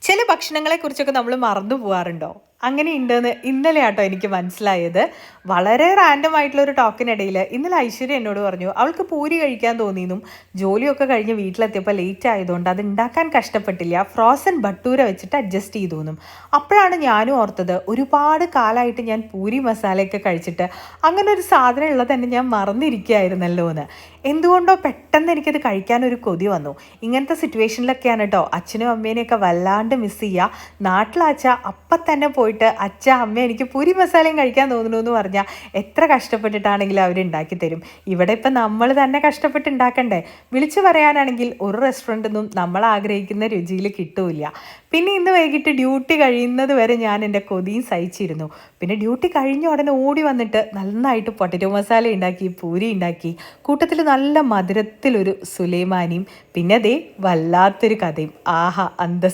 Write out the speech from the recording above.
ചില ഭക്ഷണങ്ങളെക്കുറിച്ചൊക്കെ നമ്മൾ മറന്നു പോകാറുണ്ടോ? അങ്ങനെ ഉണ്ടെന്ന് ഇന്നലെ ആട്ടോ എനിക്ക് മനസ്സിലായത്. വളരെ റാൻഡം ആയിട്ടുള്ള ഒരു ടോക്കിനിടയിൽ ഇന്നലെ ഐശ്വര്യ എന്നോട് പറഞ്ഞു അവൾക്ക് പൂരി കഴിക്കാൻ തോന്നിയെന്നും ജോലിയൊക്കെ കഴിഞ്ഞ് വീട്ടിലെത്തിയപ്പോൾ ലേറ്റ് ആയതുകൊണ്ട് അത് ഉണ്ടാക്കാൻ കഷ്ടപ്പെട്ടില്ല, ഫ്രോസൺ ഭട്ടൂര വെച്ചിട്ട് അഡ്ജസ്റ്റ് ചെയ്തു എന്നും. അപ്പോഴാണ് ഞാനും ഓർത്തത്, ഒരുപാട് കാലമായിട്ട് ഞാൻ പൂരി മസാലയൊക്കെ കഴിച്ചിട്ട് അങ്ങനെ ഒരു സാധനം ഉള്ളത് തന്നെ ഞാൻ മറന്നിരിക്കുകയായിരുന്നല്ലോ എന്ന്. എന്തുകൊണ്ടോ പെട്ടെന്ന് എനിക്കത് കഴിക്കാൻ ഒരു കൊതി വന്നു. ഇങ്ങനത്തെ സിറ്റുവേഷനിലൊക്കെയാണ് കേട്ടോ അച്ഛനും അമ്മേനെയൊക്കെ വല്ലാണ്ട് മിസ് ചെയ്യുക. നാട്ടിലച്ച അപ്പം തന്നെ പോയിട്ട് അച്ഛ അമ്മ എനിക്ക് പൂരി മസാലയും കഴിക്കാൻ തോന്നുന്നു എന്ന് പറഞ്ഞാൽ എത്ര കഷ്ടപ്പെട്ടിട്ടാണെങ്കിലും അവരുണ്ടാക്കി തരും. ഇവിടെ ഇപ്പം നമ്മൾ തന്നെ കഷ്ടപ്പെട്ട് ഉണ്ടാക്കണ്ടേ. വിളിച്ചു പറയാനാണെങ്കിൽ ഒരു റെസ്റ്റോറൻറ്റിൽ നിന്നും നമ്മൾ ആഗ്രഹിക്കുന്ന രുചിയിൽ കിട്ടൂല. പിന്നെ ഇന്ന് വൈകിട്ട് ഡ്യൂട്ടി കഴിയുന്നത് വരെ ഞാൻ എൻ്റെ കൊതിയും സഹിച്ചിരുന്നു. പിന്നെ ഡ്യൂട്ടി കഴിഞ്ഞ ഉടനെ ഓടി വന്നിട്ട് നന്നായിട്ട് പൊട്ടറ്റോ മസാല ഉണ്ടാക്കി, പൂരി ഉണ്ടാക്കി, കൂട്ടത്തിൽ നല്ല മധുരത്തിലൊരു സുലൈമാനിയും, പിന്നെ ദേ വല്ലാത്തൊരു കഥയും. ആഹാ, അന്തസ്.